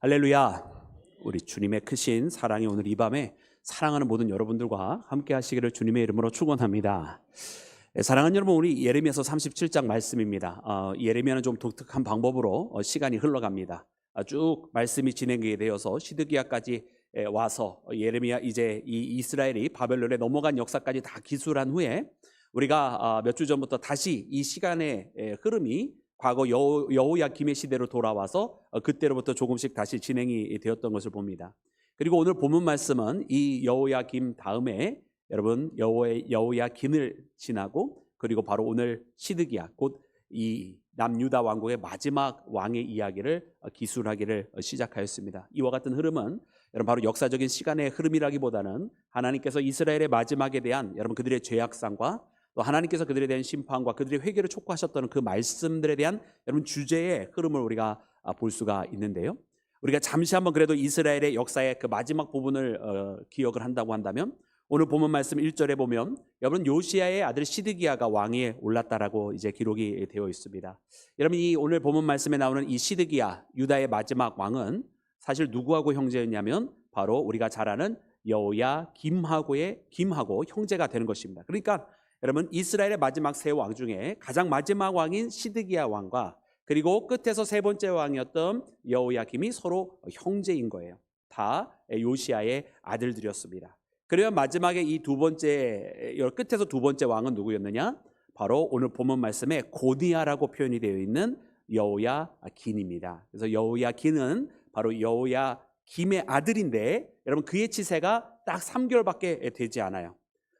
할렐루야. 우리 주님의 크신 사랑이 오늘 이 밤에 사랑하는 모든 여러분들과 함께 하시기를 주님의 이름으로 축원합니다. 사랑하는 여러분, 우리 예레미야서 37장 말씀입니다. 예레미야는 좀 독특한 방법으로 시간이 흘러갑니다. 쭉 말씀이 진행이 되어서 시드기야까지 와서 예레미야 이제 이 이스라엘이 바벨론에 넘어간 역사까지 다 기술한 후에 우리가 몇 주 전부터 다시 이 시간의 흐름이 과거 여호야김의 시대로 돌아와서 그때로부터 조금씩 다시 진행이 되었던 것을 봅니다. 그리고 오늘 본문 말씀은 이 여호야김 다음에 여러분 여호야김을 지나고 그리고 바로 오늘 시드기야 곧 이 남유다 왕국의 마지막 왕의 이야기를 기술하기를 시작하였습니다. 이와 같은 흐름은 여러분 바로 역사적인 시간의 흐름이라기보다는 하나님께서 이스라엘의 마지막에 대한 여러분 그들의 죄악상과 또 하나님께서 그들에 대한 심판과 그들의 회개를 촉구하셨던 그 말씀들에 대한 여러분 주제의 흐름을 우리가 볼 수가 있는데요. 우리가 잠시 한번 그래도 이스라엘의 역사의 그 마지막 부분을 기억을 한다고 한다면 오늘 본문 말씀 1절에 보면 여러분 요시야의 아들 시드기야가 왕위에 올랐다라고 이제 기록이 되어 있습니다. 여러분 이 오늘 본문 말씀에 나오는 이 시드기야 유다의 마지막 왕은 사실 누구하고 형제였냐면 바로 우리가 잘 아는 여호야김하고의 김하고 형제가 되는 것입니다. 그러니까 여러분 이스라엘의 마지막 세 왕 중에 가장 마지막 왕인 시드기야 왕과 그리고 끝에서 세 번째 왕이었던 여호야김이 서로 형제인 거예요. 다 요시야의 아들들이었습니다. 그러면 마지막에 이 두 번째 끝에서 두 번째 왕은 누구였느냐? 바로 오늘 본문 말씀에 고니야라고 표현이 되어 있는 여호야긴입니다. 그래서 여호야긴은 바로 여호야김의 아들인데 여러분 그의 치세가 딱 3개월밖에 되지 않아요.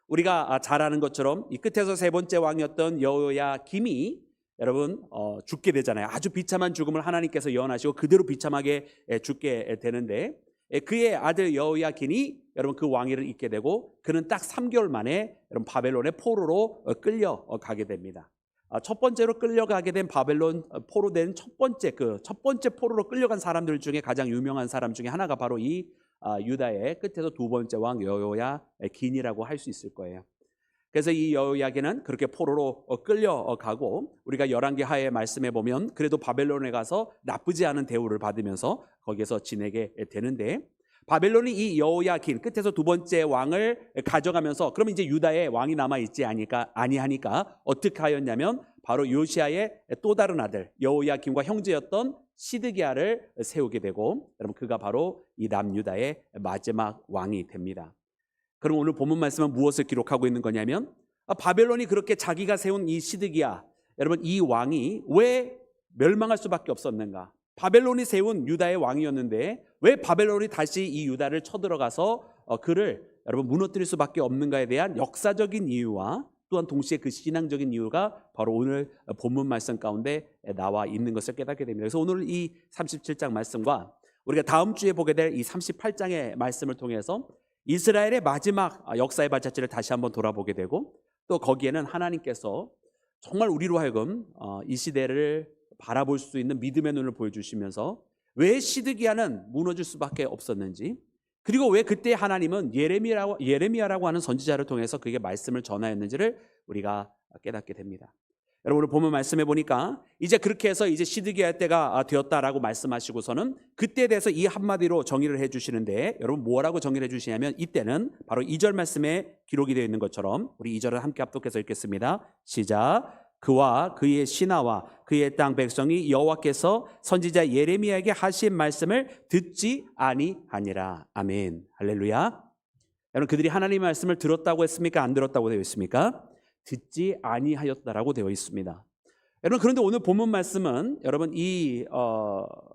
우리가 잘 아는 것처럼 이 끝에서 세 번째 왕이었던 여호야김이 여러분 죽게 되잖아요. 아주 비참한 죽음을 하나님께서 예언하시고 그대로 비참하게 죽게 되는데 그의 아들 여호야긴이 여러분 그 왕위를 잇게 되고 그는 딱 3개월 만에 여러분 바벨론의 포로로 끌려가게 됩니다. 첫 번째로 끌려가게 된 바벨론 포로 된 첫 번째 포로로 끌려간 사람들 중에 가장 유명한 사람 중에 하나가 바로 이 유다의 끝에서 두 번째 왕 여호야긴이라고 할 수 있을 거예요. 그래서 이 여호야긴은 그렇게 포로로 끌려가고 우리가 열왕기 하의 말씀에 보면 그래도 바벨론에 가서 나쁘지 않은 대우를 받으면서 거기에서 지내게 되는데 바벨론이 이 여호야긴 끝에서 두 번째 왕을 가져가면서 그러면 이제 유다의 왕이 남아있지 아니하니까 어떻게 하였냐면 바로 요시야의 또 다른 아들 여호야김과 형제였던 시드기야를 세우게 되고 여러분 그가 바로 이 남유다의 마지막 왕이 됩니다. 그럼 오늘 본문 말씀은 무엇을 기록하고 있는 거냐면 바벨론이 그렇게 자기가 세운 이 시드기야 여러분 이 왕이 왜 멸망할 수밖에 없었는가? 바벨론이 세운 유다의 왕이었는데 왜 바벨론이 다시 이 유다를 쳐들어가서 그를 여러분 무너뜨릴 수밖에 없는가에 대한 역사적인 이유와 또한 동시에 그 신앙적인 이유가 바로 오늘 본문 말씀 가운데 나와 있는 것을 깨닫게 됩니다. 그래서 오늘 이 37장 말씀과 우리가 다음 주에 보게 될 이 38장의 말씀을 통해서 이스라엘의 마지막 역사의 발자취를 다시 한번 돌아보게 되고 또 거기에는 하나님께서 정말 우리로 하여금 이 시대를 바라볼 수 있는 믿음의 눈을 보여주시면서 왜 시드기야는 무너질 수밖에 없었는지 그리고 왜 그때 하나님은 예레미야라고 하는 선지자를 통해서 그에게 말씀을 전하였는지를 우리가 깨닫게 됩니다. 여러분 오늘 보면 말씀해 보니까 이제 그렇게 해서 이제 시드기야 때가 되었다라고 말씀하시고서는 그때에 대해서 이 한마디로 정의를 해주시는데 여러분 뭐라고 정의를 해주시냐면 이때는 바로 2절 말씀에 기록이 되어 있는 것처럼 우리 2절을 함께 합독해서 읽겠습니다. 시작. 그와 그의 신하와 그의 땅 백성이 여호와께서 선지자 예레미야에게 하신 말씀을 듣지 아니하니라. 아멘. 할렐루야. 여러분 그들이 하나님의 말씀을 들었다고 했습니까? 안 들었다고 되어 있습니까? 듣지 아니하였다라고 되어 있습니다. 여러분 그런데 오늘 본문 말씀은 여러분 이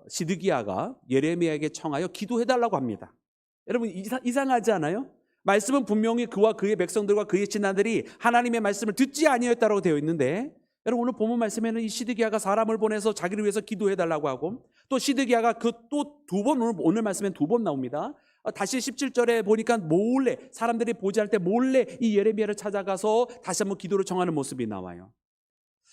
시드기야가 예레미야에게 청하여 기도해달라고 합니다. 여러분 이상하지 않아요? 말씀은 분명히 그와 그의 백성들과 그의 신하들이 하나님의 말씀을 듣지 아니하였다라고 되어 있는데 여러분 오늘 본문 말씀에는 이 시드기야가 사람을 보내서 자기를 위해서 기도해달라고 하고 또 시드기야가 그 또 두 번 오늘 말씀엔 두 번 나옵니다. 다시 17절에 보니까 몰래 사람들이 보지 않을 때 몰래 이 예레미야를 찾아가서 다시 한번 기도를 청하는 모습이 나와요.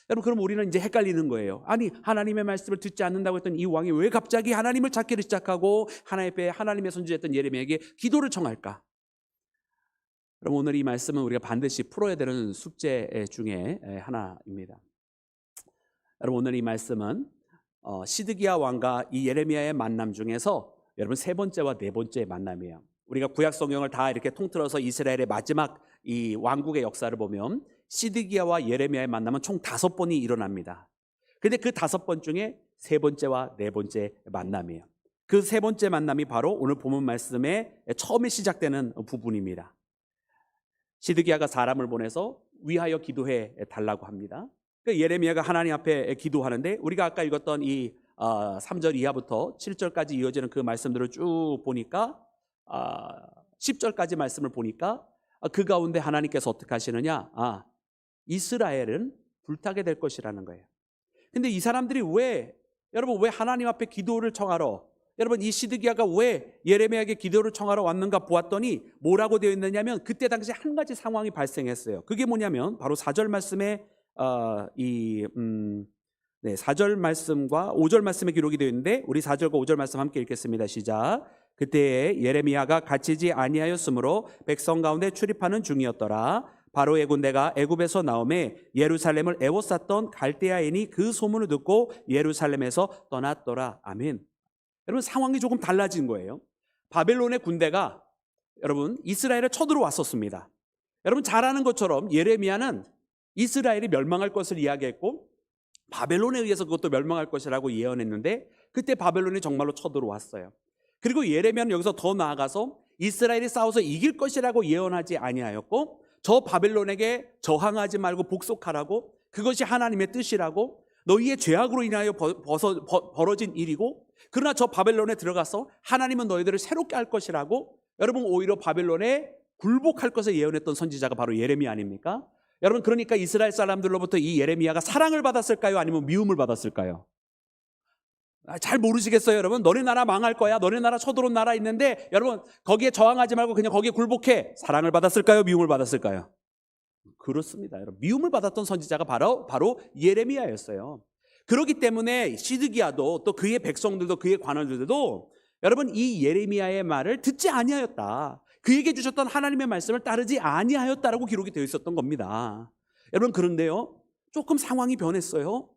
여러분 그럼 우리는 이제 헷갈리는 거예요. 아니 하나님의 말씀을 듣지 않는다고 했던 이 왕이 왜 갑자기 하나님을 찾기를 시작하고 하나님의 선지자였던 예레미야에게 기도를 청할까? 그럼 오늘 이 말씀은 우리가 반드시 풀어야 되는 숙제 중에 하나입니다. 여러분 오늘 이 말씀은 시드기야 왕과 이 예레미야의 만남 중에서 여러분 세 번째와 네 번째 만남이에요. 우리가 구약 성경을 다 이렇게 통틀어서 이스라엘의 마지막 이 왕국의 역사를 보면 시드기야와 예레미야의 만남은 총 5번이 일어납니다. 근데 그 5번 중에 세 번째와 네 번째 만남이에요. 그 세 번째 만남이 바로 오늘 본문 말씀의 처음에 시작되는 부분입니다. 시드기야가 사람을 보내서 위하여 기도해 달라고 합니다. 예레미야가 하나님 앞에 기도하는데 우리가 아까 읽었던 이 3절 이하부터 7절까지 이어지는 그 말씀들을 쭉 보니까 10절까지 말씀을 보니까 그 가운데 하나님께서 어떻게 하시느냐? 이스라엘은 불타게 될 것이라는 거예요. 근데 이 사람들이 여러분 왜 하나님 앞에 기도를 청하러, 여러분 이 시드기야가 왜 예레미야에게 기도를 청하러 왔는가 보았더니 뭐라고 되어 있느냐면 그때 당시 한 가지 상황이 발생했어요. 그게 뭐냐면 바로 4절 말씀에 4절 말씀과 5절 말씀에 기록이 되어 있는데 우리 4절과 5절 말씀 함께 읽겠습니다. 시작. 그때에 예레미야가 갇히지 아니하였으므로 백성 가운데 출입하는 중이었더라. 바로의 군대가 애굽에서 나오매 예루살렘을 애워쌌던 갈대아인이 그 소문을 듣고 예루살렘에서 떠났더라. 아멘. 여러분 상황이 조금 달라진 거예요. 바벨론의 군대가 여러분 이스라엘에 쳐들어왔었습니다. 여러분 잘 아는 것처럼 예레미야는 이스라엘이 멸망할 것을 이야기했고 바벨론에 의해서 그것도 멸망할 것이라고 예언했는데 그때 바벨론이 정말로 쳐들어왔어요. 그리고 예레미야는 여기서 더 나아가서 이스라엘이 싸워서 이길 것이라고 예언하지 아니하였고 저 바벨론에게 저항하지 말고 복속하라고, 그것이 하나님의 뜻이라고, 너희의 죄악으로 인하여 벌어진 일이고, 그러나 저 바벨론에 들어가서 하나님은 너희들을 새롭게 할 것이라고, 여러분 오히려 바벨론에 굴복할 것을 예언했던 선지자가 바로 예레미야 아닙니까? 여러분 그러니까 이스라엘 사람들로부터 이 예레미야가 사랑을 받았을까요? 아니면 미움을 받았을까요? 잘 모르시겠어요 여러분? 너네 나라 망할 거야, 너네 나라 쳐들어온 나라 있는데 여러분 거기에 저항하지 말고 그냥 거기에 굴복해. 사랑을 받았을까요? 미움을 받았을까요? 그렇습니다. 여러분 미움을 받았던 선지자가 바로 예레미야였어요. 그렇기 때문에 시드기야도 또 그의 백성들도 그의 관원들도 여러분 이 예레미야의 말을 듣지 아니하였다, 그에게 주셨던 하나님의 말씀을 따르지 아니하였다라고 기록이 되어 있었던 겁니다. 여러분 그런데요 조금 상황이 변했어요.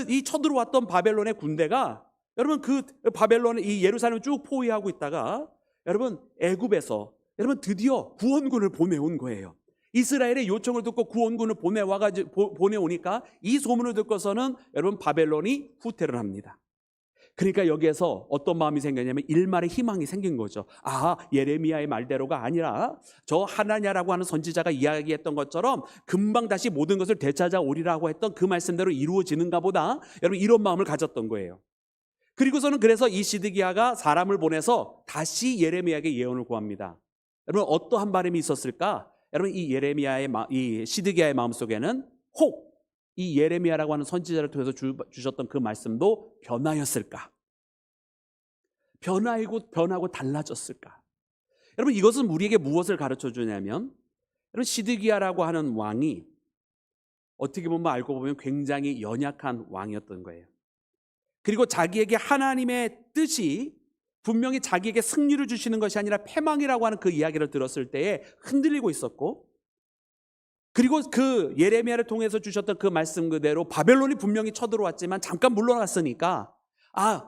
이 쳐들어왔던 바벨론의 군대가 여러분 그 바벨론의 이 예루살렘을 쭉 포위하고 있다가 여러분 애굽에서 여러분 드디어 구원군을 보내온 거예요. 이스라엘의 요청을 듣고 구원군을 보내오니까 이 소문을 듣고서는 여러분 바벨론이 후퇴를 합니다. 그러니까 여기에서 어떤 마음이 생겼냐면 일말의 희망이 생긴 거죠. 예레미야의 말대로가 아니라 저 하나냐라고 하는 선지자가 이야기했던 것처럼 금방 다시 모든 것을 되찾아오리라고 했던 그 말씀대로 이루어지는가 보다, 여러분 이런 마음을 가졌던 거예요. 그리고서는 그래서 이 시드기야가 사람을 보내서 다시 예레미야에게 예언을 구합니다. 여러분 어떠한 바람이 있었을까? 여러분 이 이 시드기야의 마음속에는 혹 이 예레미야라고 하는 선지자를 통해서 주셨던 그 말씀도 변하였을까? 변하고 달라졌을까? 여러분 이것은 우리에게 무엇을 가르쳐 주냐면 여러분 시드기야라고 하는 왕이 어떻게 보면 알고 보면 굉장히 연약한 왕이었던 거예요. 그리고 자기에게 하나님의 뜻이 분명히 자기에게 승리를 주시는 것이 아니라 패망이라고 하는 그 이야기를 들었을 때에 흔들리고 있었고, 그리고 그 예레미야를 통해서 주셨던 그 말씀 그대로 바벨론이 분명히 쳐들어왔지만 잠깐 물러났으니까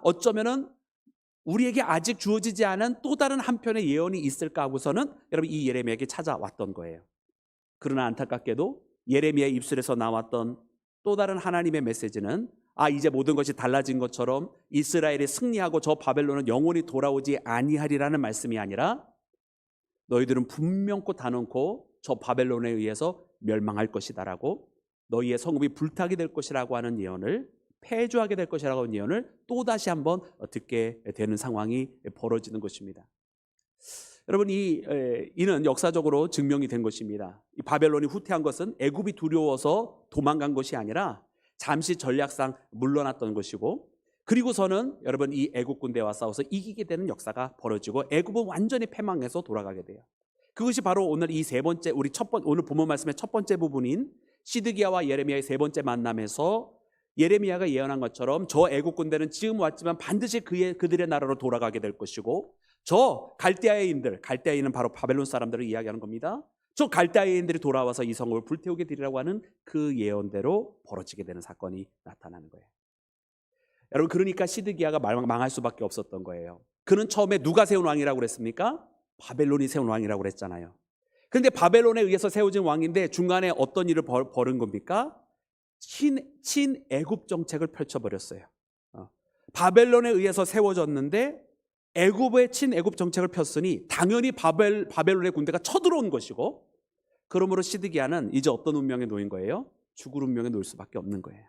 어쩌면은 우리에게 아직 주어지지 않은 또 다른 한편의 예언이 있을까 하고서는 여러분 이 예레미야에게 찾아왔던 거예요. 그러나 안타깝게도 예레미야의 입술에서 나왔던 또 다른 하나님의 메시지는 이제 모든 것이 달라진 것처럼 이스라엘이 승리하고 저 바벨론은 영원히 돌아오지 아니하리라는 말씀이 아니라 너희들은 분명코 단언코 저 바벨론에 의해서 멸망할 것이다라고, 너희의 성읍이 불타게 될 것이라고 하는 예언을, 폐주하게 될 것이라고 하는 예언을 또다시 한번 듣게 되는 상황이 벌어지는 것입니다. 여러분 이는 역사적으로 증명이 된 것입니다. 이 바벨론이 후퇴한 것은 애굽이 두려워서 도망간 것이 아니라 잠시 전략상 물러났던 것이고, 그리고서는 여러분 이 애굽 군대와 싸워서 이기게 되는 역사가 벌어지고 애굽은 완전히 패망해서 돌아가게 돼요. 그것이 바로 오늘 이 세 번째 오늘 본문 말씀의 첫 번째 부분인 시드기야와 예레미야의 세 번째 만남에서 예레미야가 예언한 것처럼 저 애국 군대는 지금 왔지만 반드시 그들의 나라로 돌아가게 될 것이고, 저 갈대아인은 바로 바벨론 사람들을 이야기하는 겁니다. 저 갈대아인들이 돌아와서 이 성읍을 불태우게 되리라고 하는 그 예언대로 벌어지게 되는 사건이 나타나는 거예요. 여러분, 그러니까 시드기야가 망할 수밖에 없었던 거예요. 그는 처음에 누가 세운 왕이라고 그랬습니까? 바벨론이 세운 왕이라고 그랬잖아요. 그런데 바벨론에 의해서 세워진 왕인데 중간에 어떤 일을 벌인 겁니까? 친애굽 정책을 펼쳐버렸어요. 바벨론에 의해서 세워졌는데 애굽의 친애굽 정책을 폈으니 당연히 바벨론의 군대가 쳐들어온 것이고, 그러므로 시드기야는 이제 어떤 운명에 놓인 거예요? 죽을 운명에 놓일 수밖에 없는 거예요.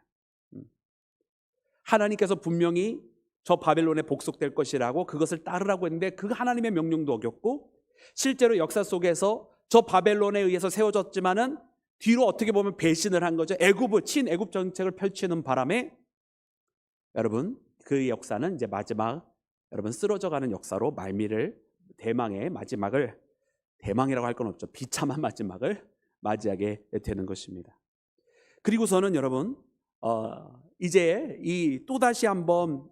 하나님께서 분명히 저 바벨론에 복속될 것이라고 그것을 따르라고 했는데 그 하나님의 명령도 어겼고, 실제로 역사 속에서 저 바벨론에 의해서 세워졌지만은 뒤로 어떻게 보면 배신을 한 거죠. 친애굽 정책을 펼치는 바람에 여러분, 그 역사는 이제 마지막, 여러분, 쓰러져가는 역사로 대망의 마지막을, 대망이라고 할 건 없죠, 비참한 마지막을 맞이하게 되는 것입니다. 그리고서는 여러분, 이제 이 또다시 한번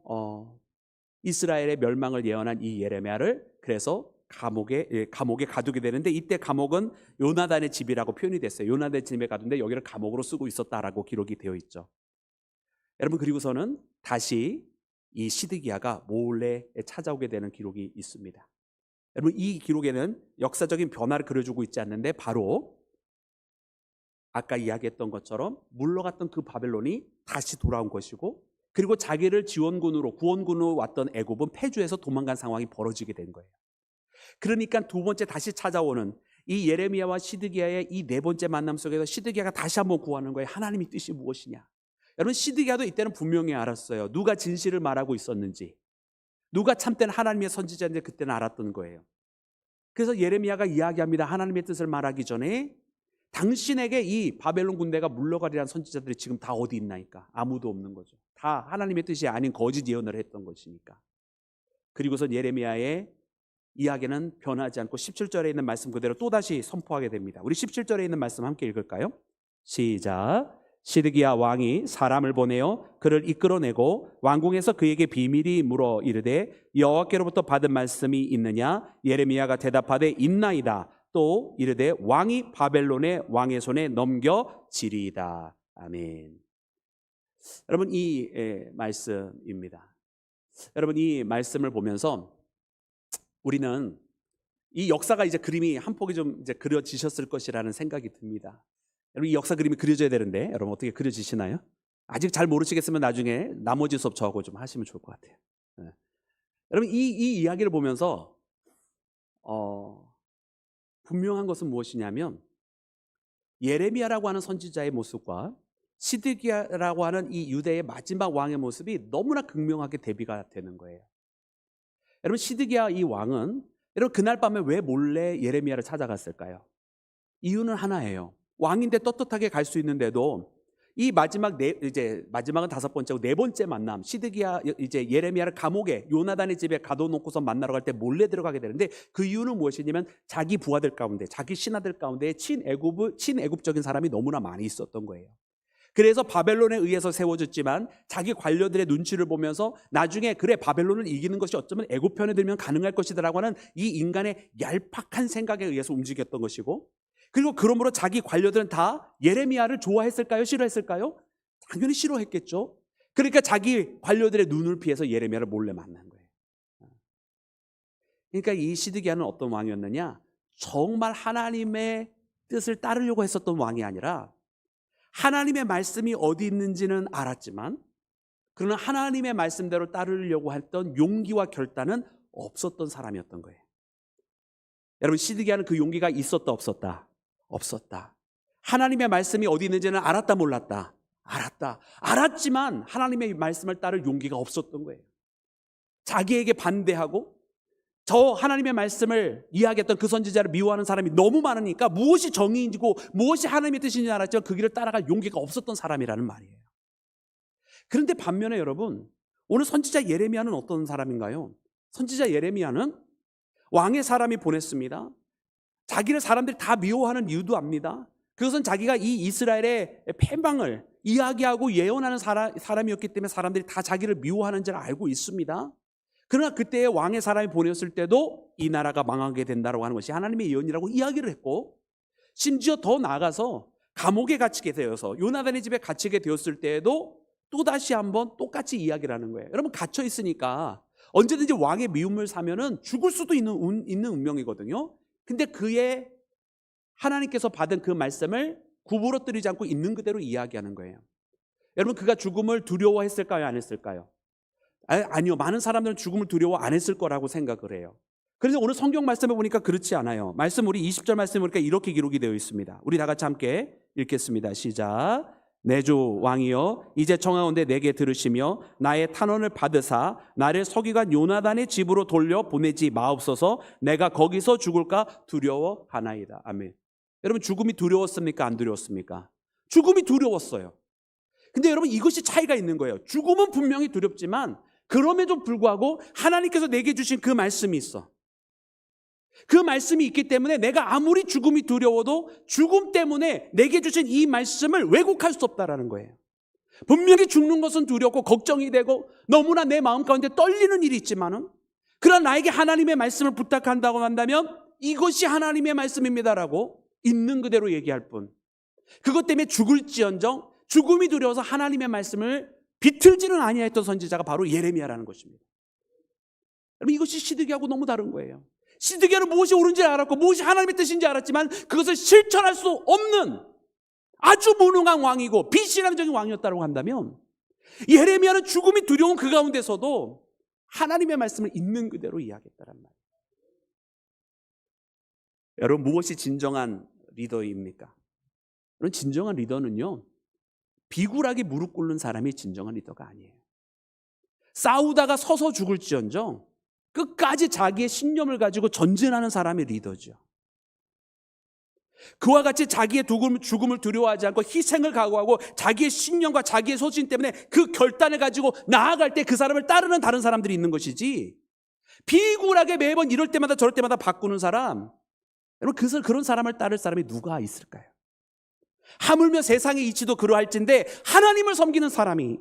이스라엘의 멸망을 예언한 이 예레미야를 그래서 감옥에 가두게 되는데, 이때 감옥은 요나단의 집이라고 표현이 됐어요. 요나단의 집에 가둔데 여기를 감옥으로 쓰고 있었다라고 기록이 되어 있죠. 여러분, 그리고서는 다시 이 시드기야가 몰래 찾아오게 되는 기록이 있습니다. 여러분, 이 기록에는 역사적인 변화를 그려주고 있지 않는데 바로 아까 이야기했던 것처럼 물러갔던 그 바벨론이 다시 돌아온 것이고, 그리고 자기를 구원군으로 왔던 애굽은 패주해서 도망간 상황이 벌어지게 된 거예요. 그러니까 두 번째 다시 찾아오는 이 예레미야와 시드기야의 이 네 번째 만남 속에서 시드기야가 다시 한번 구하는 거예요. 하나님의 뜻이 무엇이냐. 여러분, 시드기야도 이때는 분명히 알았어요. 누가 진실을 말하고 있었는지, 누가 참된 하나님의 선지자인지 그때는 알았던 거예요. 그래서 예레미야가 이야기합니다. 하나님의 뜻을 말하기 전에 당신에게 이 바벨론 군대가 물러가리라는 선지자들이 지금 다 어디 있나니까? 아무도 없는 거죠. 다 하나님의 뜻이 아닌 거짓 예언을 했던 것이니까. 그리고선 예레미야의 이야기는 변하지 않고 17절에 있는 말씀 그대로 또다시 선포하게 됩니다. 우리 17절에 있는 말씀 함께 읽을까요? 시작. 시드기야 왕이 사람을 보내어 그를 이끌어내고 왕궁에서 그에게 비밀이 물어 이르되 여호와께로부터 받은 말씀이 있느냐? 예레미야가 대답하되 있나이다. 또 이르되 왕이 바벨론의 왕의 손에 넘겨지리이다. 아멘. 여러분, 이 말씀입니다. 여러분, 이 말씀을 보면서 우리는 이 역사가 이제 그림이 한 폭이 좀 이제 그려지셨을 것이라는 생각이 듭니다. 여러분, 이 역사 그림이 그려져야 되는데 여러분 어떻게 그려지시나요? 아직 잘 모르시겠으면 나중에 나머지 수업 저하고 좀 하시면 좋을 것 같아요. 네. 여러분, 이 이야기를 보면서 분명한 것은 무엇이냐면 예레미야라고 하는 선지자의 모습과 시드기야라고 하는 이 유대의 마지막 왕의 모습이 너무나 극명하게 대비가 되는 거예요. 여러분, 시드기야 이 왕은 여러분 그날 밤에 왜 몰래 예레미야를 찾아갔을까요? 이유는 하나예요. 왕인데 떳떳하게 갈 수 있는데도 이 마지막은 다섯 번째고 네 번째 만남, 시드기야 이제 예레미야를 감옥에 요나단의 집에 가둬놓고서 만나러 갈 때 몰래 들어가게 되는데, 그 이유는 무엇이냐면 자기 부하들 가운데, 자기 신하들 가운데 친애굽적인 사람이 너무나 많이 있었던 거예요. 그래서 바벨론에 의해서 세워졌지만 자기 관료들의 눈치를 보면서 나중에 그래 바벨론을 이기는 것이 어쩌면 애굽 편에 들면 가능할 것이다라고 하는 이 인간의 얄팍한 생각에 의해서 움직였던 것이고, 그리고 그러므로 자기 관료들은 다 예레미야를 좋아했을까요? 싫어했을까요? 당연히 싫어했겠죠. 그러니까 자기 관료들의 눈을 피해서 예레미야를 몰래 만난 거예요. 그러니까 이 시드기야는 어떤 왕이었느냐? 정말 하나님의 뜻을 따르려고 했었던 왕이 아니라 하나님의 말씀이 어디 있는지는 알았지만 그러나 하나님의 말씀대로 따르려고 했던 용기와 결단은 없었던 사람이었던 거예요. 여러분, 시드기야는 그 용기가 있었다 없었다? 없었다. 하나님의 말씀이 어디 있는지는 알았다 몰랐다? 알았다. 알았지만 하나님의 말씀을 따를 용기가 없었던 거예요. 자기에게 반대하고 저 하나님의 말씀을 이야기했던 그 선지자를 미워하는 사람이 너무 많으니까 무엇이 정의이고 무엇이 하나님의 뜻인지 알았지만 그 길을 따라갈 용기가 없었던 사람이라는 말이에요. 그런데 반면에 여러분, 오늘 선지자 예레미야는 어떤 사람인가요? 선지자 예레미야는 왕의 사람이 보냈습니다. 자기를 사람들이 다 미워하는 이유도 압니다. 그것은 자기가 이 이스라엘의 패망을 이야기하고 예언하는 사람이었기 때문에 사람들이 다 자기를 미워하는 줄 알고 있습니다. 그러나 그때의 왕의 사람이 보냈을 때도 이 나라가 망하게 된다고 하는 것이 하나님의 예언이라고 이야기를 했고, 심지어 더 나아가서 감옥에 갇히게 되어서 요나단의 집에 갇히게 되었을 때에도 또다시 한번 똑같이 이야기를 하는 거예요. 여러분, 갇혀 있으니까 언제든지 왕의 미움을 사면은 죽을 수도 있는 운명이거든요. 근데 그의 하나님께서 받은 그 말씀을 구부러뜨리지 않고 있는 그대로 이야기하는 거예요. 여러분, 그가 죽음을 두려워했을까요? 안 했을까요? 아니요. 많은 사람들은 죽음을 두려워 안 했을 거라고 생각을 해요. 그래서 오늘 성경 말씀을 보니까 그렇지 않아요. 말씀, 우리 20절 말씀 보니까 이렇게 기록이 되어 있습니다. 우리 다 같이 함께 읽겠습니다. 시작. 내 주 왕이여, 이제 청하건대 내게 들으시며 나의 탄원을 받으사 나를 서기관 요나단의 집으로 돌려 보내지 마옵소서. 내가 거기서 죽을까 두려워하나이다. 아멘. 여러분, 죽음이 두려웠습니까? 안 두려웠습니까? 죽음이 두려웠어요. 근데 여러분, 이것이 차이가 있는 거예요. 죽음은 분명히 두렵지만 그럼에도 불구하고 하나님께서 내게 주신 그 말씀이 있어. 그 말씀이 있기 때문에 내가 아무리 죽음이 두려워도 죽음 때문에 내게 주신 이 말씀을 왜곡할 수 없다라는 거예요. 분명히 죽는 것은 두렵고 걱정이 되고 너무나 내 마음 가운데 떨리는 일이 있지만은, 그러나 나에게 하나님의 말씀을 부탁한다고 한다면 이것이 하나님의 말씀입니다라고 있는 그대로 얘기할 뿐, 그것 때문에 죽을지언정 죽음이 두려워서 하나님의 말씀을 비틀지는 아니하였던 선지자가 바로 예레미야라는 것입니다. 여러분, 이것이 시드기하고 너무 다른 거예요. 시드기야는 무엇이 옳은지 알았고 무엇이 하나님의 뜻인지 알았지만 그것을 실천할 수 없는 아주 무능한 왕이고 비신앙적인 왕이었다고 한다면, 예레미야는 죽음이 두려운 그 가운데서도 하나님의 말씀을 있는 그대로 이야기했다는 말이에요. 여러분, 무엇이 진정한 리더입니까? 여러분, 진정한 리더는요, 비굴하게 무릎 꿇는 사람이 진정한 리더가 아니에요. 싸우다가 서서 죽을지언정 끝까지 자기의 신념을 가지고 전진하는 사람이 리더죠. 그와 같이 자기의 죽음을 두려워하지 않고 희생을 각오하고 자기의 신념과 자기의 소신 때문에 그 결단을 가지고 나아갈 때 그 사람을 따르는 다른 사람들이 있는 것이지, 비굴하게 매번 이럴 때마다 저럴 때마다 바꾸는 사람, 여러분, 그런 사람을 따를 사람이 누가 있을까요? 하물며 세상의 이치도 그러할진데 하나님을 섬기는 사람이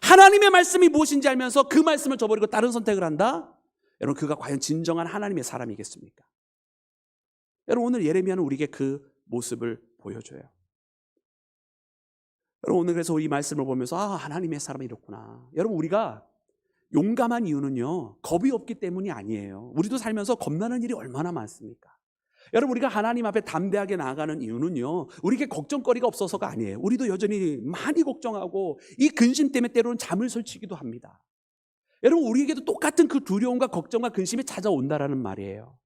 하나님의 말씀이 무엇인지 알면서 그 말씀을 저버리고 다른 선택을 한다? 여러분, 그가 과연 진정한 하나님의 사람이겠습니까? 여러분, 오늘 예레미야는 우리에게 그 모습을 보여줘요. 여러분, 오늘 그래서 이 말씀을 보면서 하나님의 사람이 이렇구나. 여러분, 우리가 용감한 이유는요, 겁이 없기 때문이 아니에요. 우리도 살면서 겁나는 일이 얼마나 많습니까? 여러분, 우리가 하나님 앞에 담대하게 나아가는 이유는요, 우리에게 걱정거리가 없어서가 아니에요. 우리도 여전히 많이 걱정하고 이 근심 때문에 때로는 잠을 설치기도 합니다. 여러분, 우리에게도 똑같은 그 두려움과 걱정과 근심이 찾아온다라는 말이에요.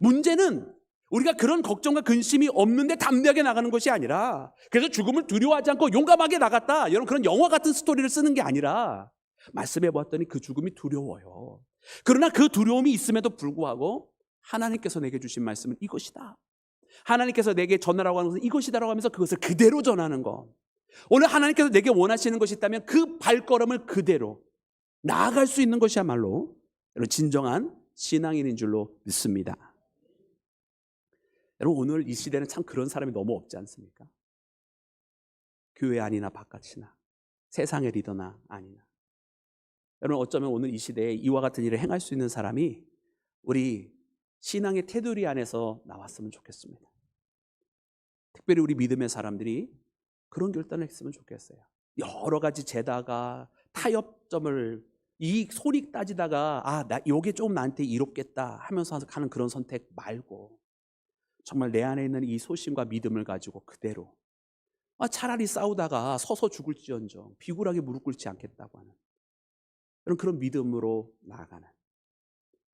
문제는 우리가 그런 걱정과 근심이 없는데 담대하게 나가는 것이 아니라, 그래서 죽음을 두려워하지 않고 용감하게 나갔다, 여러분, 그런 영화 같은 스토리를 쓰는 게 아니라, 말씀해 보았더니 그 죽음이 두려워요. 그러나 그 두려움이 있음에도 불구하고 하나님께서 내게 주신 말씀은 이것이다, 하나님께서 내게 전하라고 하는 것은 이것이다라고 하면서 그것을 그대로 전하는 것. 오늘 하나님께서 내게 원하시는 것이 있다면 그 발걸음을 그대로 나아갈 수 있는 것이야말로 여러분, 진정한 신앙인인 줄로 믿습니다. 여러분, 오늘 이 시대는 참 그런 사람이 너무 없지 않습니까? 교회 안이나 바깥이나 세상의 리더나 아니나. 여러분, 어쩌면 오늘 이 시대에 이와 같은 일을 행할 수 있는 사람이 우리 신앙의 테두리 안에서 나왔으면 좋겠습니다. 특별히 우리 믿음의 사람들이 그런 결단을 했으면 좋겠어요. 여러 가지 재다가 타협점을 이 소리 따지다가 요게 조금 나한테 이롭겠다 하면서 하는 그런 선택 말고, 정말 내 안에 있는 이 소신과 믿음을 가지고 그대로 차라리 싸우다가 서서 죽을지언정 비굴하게 무릎 꿇지 않겠다고 하는 그런 믿음으로 나아가는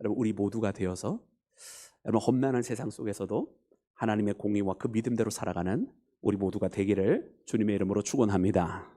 여러분, 우리 모두가 되어서 여러분, 험난한 세상 속에서도 하나님의 공의와 그 믿음대로 살아가는 우리 모두가 되기를 주님의 이름으로 축원합니다.